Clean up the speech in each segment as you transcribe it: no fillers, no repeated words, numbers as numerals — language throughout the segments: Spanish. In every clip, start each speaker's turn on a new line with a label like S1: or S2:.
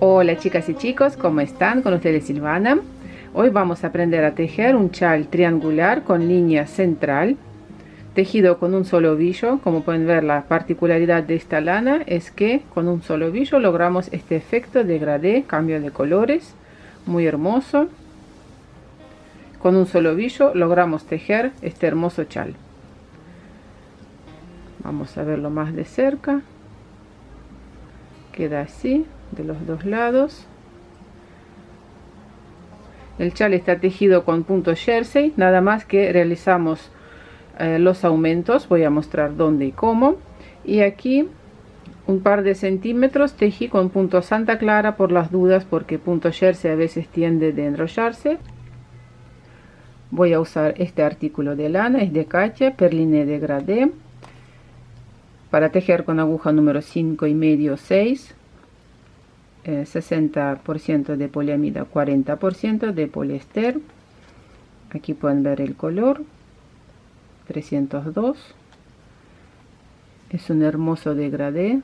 S1: Hola chicas y chicos, ¿cómo están? Con ustedes Silvana. Hoy vamos a aprender a tejer un chal triangular con línea central, tejido con un solo ovillo. Como pueden ver, la particularidad de esta lana es que con un solo ovillo logramos este efecto de degradé, cambio de colores, muy hermoso. Con un solo ovillo logramos tejer este hermoso chal. Vamos a verlo más de cerca. Queda así de los dos lados. El chal está tejido con punto jersey, nada más que realizamos los aumentos. Voy a mostrar dónde y cómo. Y aquí un par de centímetros tejí con punto Santa Clara por las dudas, porque punto jersey a veces tiende de enrollarse. Voy a usar este artículo de lana, es de cacha, perliné degradé, para tejer con aguja número 5,5 6. 60% de poliamida, 40% de poliéster. Aquí pueden ver el color 302. Es un hermoso degradé.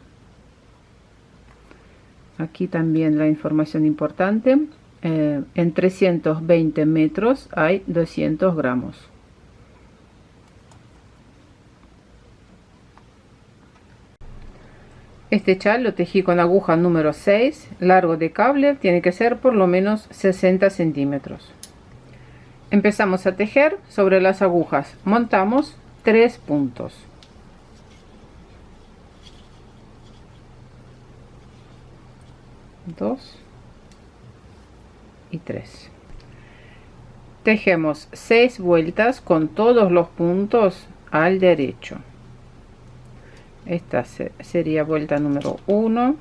S1: Aquí también la información importante, en 320 metros hay 200 gramos. Este chal lo tejí con aguja número 6, largo de cable tiene que ser por lo menos 60 centímetros. Empezamos a tejer sobre las agujas, montamos 3 puntos. 2 y 3. Tejemos 6 vueltas con todos los puntos al derecho. Esta sería vuelta número 1,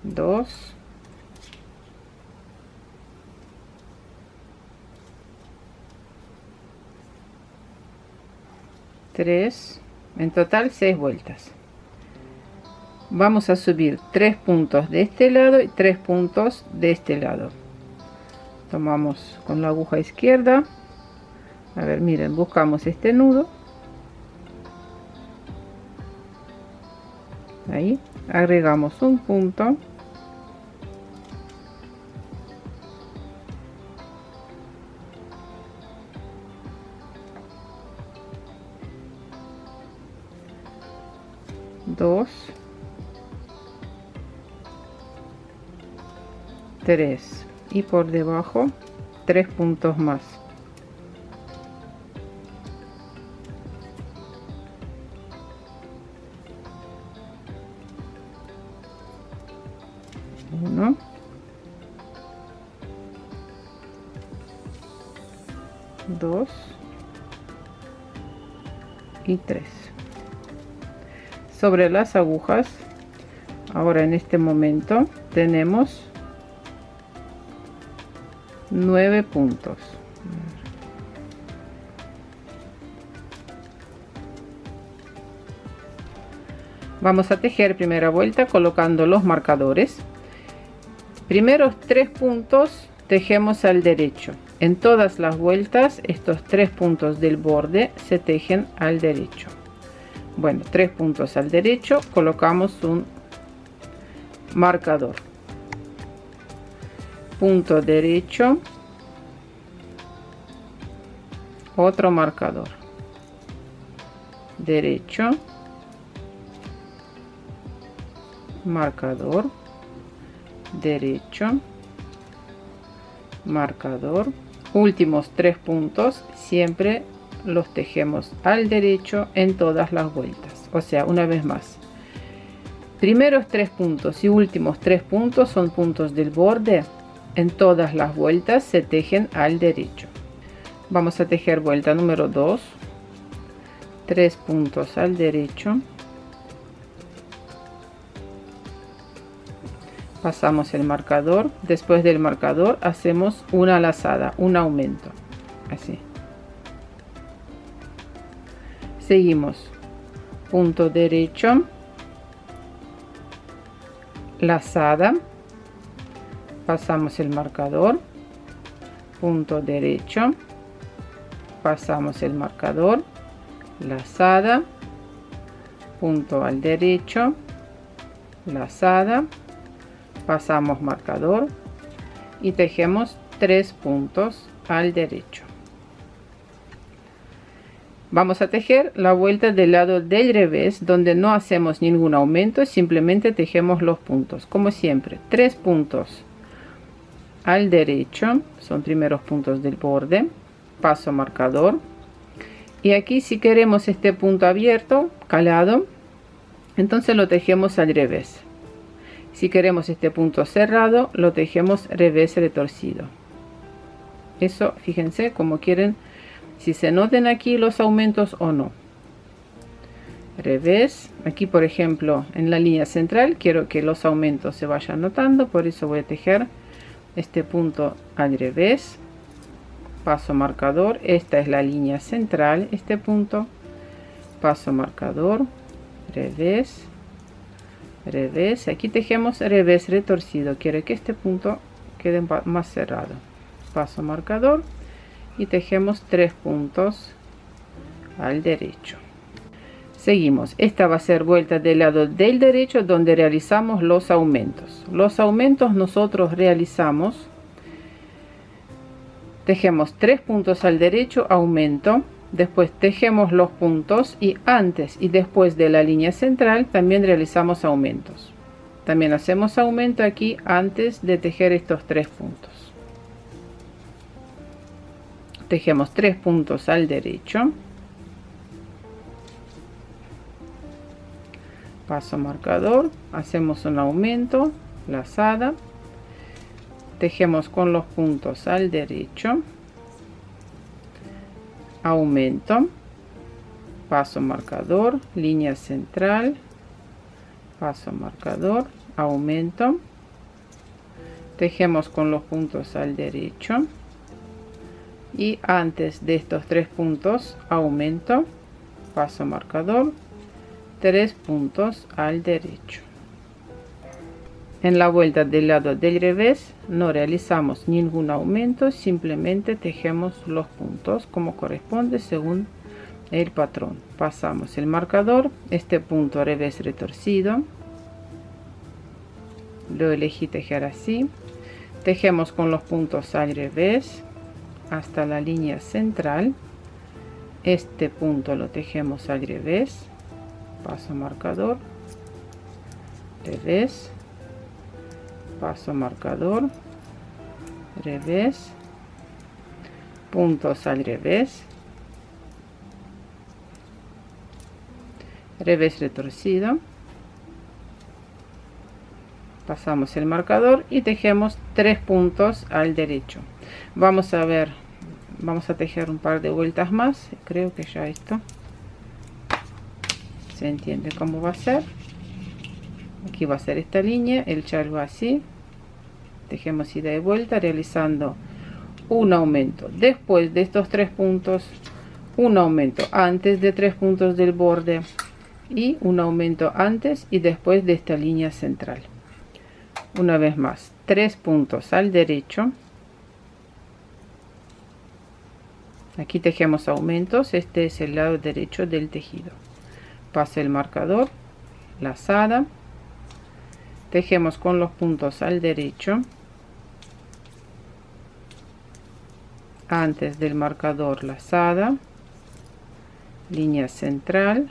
S1: 2, 3, en total 6 vueltas. Vamos a subir 3 puntos de este lado y 3 puntos de este lado. Tomamos con la aguja izquierda, a ver, miren, buscamos este nudo, ahí, agregamos un punto, dos, 3 y por debajo 3 puntos más. Uno, dos y 3. Sobre las agujas, ahora en este momento tenemos 9 puntos. Vamos a tejer primera vuelta colocando los marcadores. Primeros 3 puntos tejemos al derecho. En todas las vueltas estos 3 puntos del borde se tejen al derecho. Bueno, 3 puntos al derecho, colocamos un marcador. Punto derecho, otro marcador, derecho, marcador, derecho, marcador. Últimos 3 puntos siempre los tejemos al derecho en todas las vueltas. O sea, una vez más, primeros 3 puntos y últimos 3 puntos son puntos del borde. En todas las vueltas se tejen al derecho. Vamos a tejer vuelta número 2, 3 puntos al derecho, pasamos el marcador, después del marcador hacemos una lazada, un aumento, así. Seguimos, punto derecho, lazada, pasamos el marcador, punto derecho, pasamos el marcador, lazada, punto al derecho, lazada, pasamos marcador y tejemos 3 puntos al derecho. Vamos a tejer la vuelta del lado del revés, donde no hacemos ningún aumento, simplemente tejemos los puntos como siempre. 3 puntos al derecho, son primeros puntos del borde, paso marcador, y aquí si queremos este punto abierto, calado, entonces lo tejemos al revés. Si queremos este punto cerrado, lo tejemos revés retorcido. Eso, fíjense como quieren, si se noten aquí los aumentos o no. Revés, aquí por ejemplo en la línea central quiero que los aumentos se vayan notando, por eso voy a tejer este punto al revés, paso marcador, esta es la línea central, este punto, paso marcador, revés, revés, aquí tejemos revés retorcido, quiero que este punto quede más cerrado, paso marcador y tejemos 3 puntos al derecho. Seguimos, esta va a ser vuelta del lado del derecho donde realizamos los aumentos. Los aumentos nosotros realizamos, tejemos 3 puntos al derecho, aumento, después tejemos los puntos y antes y después de la línea central también realizamos aumentos. También hacemos aumento aquí antes de tejer estos 3 puntos. Tejemos 3 puntos al derecho, paso marcador, hacemos un aumento, lazada, tejemos con los puntos al derecho, aumento, paso marcador, línea central, paso marcador, aumento, tejemos con los puntos al derecho y antes de estos 3 puntos aumento, paso marcador, 3 puntos al derecho. En la vuelta del lado del revés no realizamos ningún aumento, simplemente tejemos los puntos como corresponde según el patrón. Pasamos el marcador, este punto revés retorcido, lo elegí tejer así, tejemos con los puntos al revés hasta la línea central, este punto lo tejemos al revés, paso marcador, revés, paso marcador, revés, puntos al revés, revés retorcido, pasamos el marcador y tejemos 3 puntos al derecho. Vamos a ver, vamos a tejer un par de vueltas más, creo que ya esto se entiende cómo va a ser. Aquí va a ser esta línea, el chal va así, tejemos ida y vuelta realizando un aumento después de estos 3 puntos, un aumento antes de 3 puntos del borde y un aumento antes y después de esta línea central. Una vez más, 3 puntos al derecho, aquí tejemos aumentos, este es el lado derecho del tejido, paso el marcador, lazada, tejemos con los puntos al derecho, antes del marcador lazada, línea central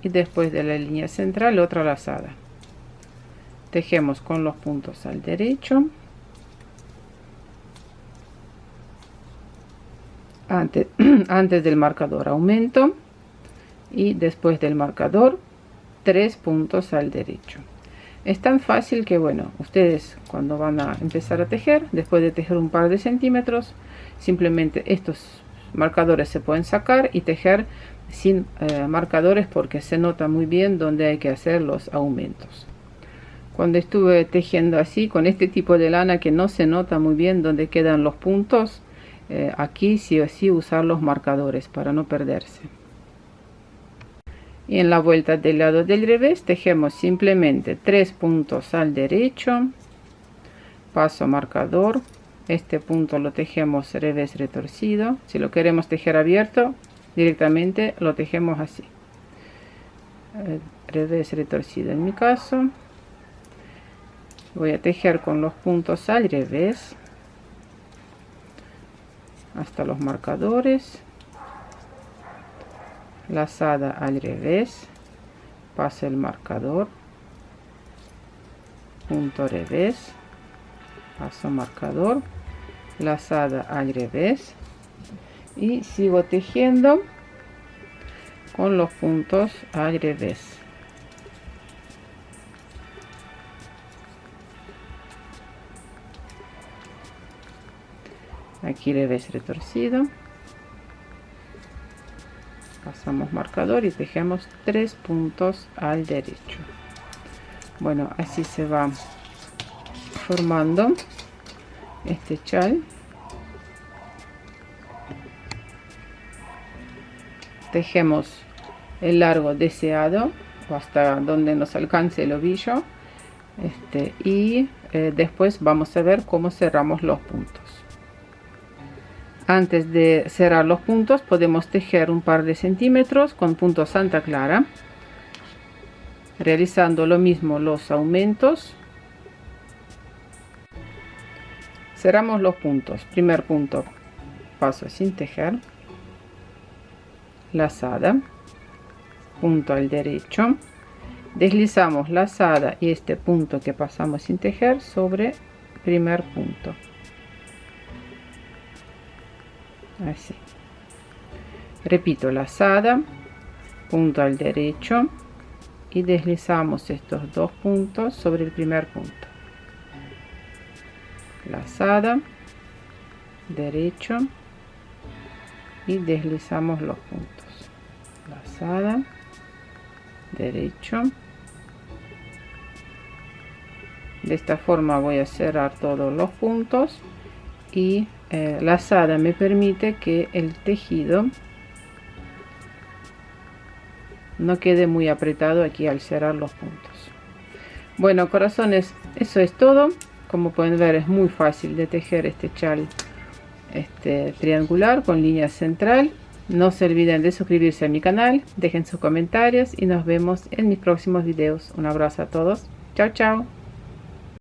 S1: y después de la línea central otra lazada, tejemos con los puntos al derecho, antes del marcador aumento y después del marcador 3 puntos al derecho. Es tan fácil que bueno, ustedes cuando van a empezar a tejer, después de tejer un par de centímetros, simplemente estos marcadores se pueden sacar y tejer sin marcadores porque se nota muy bien donde hay que hacer los aumentos. Cuando estuve tejiendo así con este tipo de lana que no se nota muy bien donde quedan los puntos, aquí sí o sí usar los marcadores para no perderse. Y en la vuelta del lado del revés tejemos simplemente 3 puntos al derecho, paso marcador, Este punto lo tejemos revés retorcido. Si lo queremos tejer abierto, directamente lo tejemos así, revés retorcido. En mi caso voy a tejer con los puntos al revés hasta los marcadores, lazada al revés, paso el marcador, punto revés, paso marcador, lazada al revés y sigo tejiendo con los puntos al revés. Aquí revés retorcido, pasamos marcador y tejemos 3 puntos al derecho. Bueno, así se va formando este chal. Tejemos el largo deseado o hasta donde nos alcance el ovillo, y después vamos a ver cómo cerramos los puntos. Antes de cerrar los puntos podemos tejer un par de centímetros con punto Santa Clara, realizando lo mismo los aumentos. Cerramos los puntos. Primer punto, paso sin tejer, lazada, punto al derecho, deslizamos lazada y este punto que pasamos sin tejer sobre primer punto, así. Repito, lazada, punto al derecho y deslizamos estos 2 puntos sobre el primer punto, lazada, derecho y deslizamos los puntos, lazada, derecho. De esta forma voy a cerrar todos los puntos y lazada me permite que el tejido no quede muy apretado aquí al cerrar los puntos. Bueno, corazones, eso es todo. Como pueden ver, es muy fácil de tejer este chal triangular con línea central. No se olviden de suscribirse a mi canal, dejen sus comentarios y nos vemos en mis próximos videos. Un abrazo a todos. Chao, chao.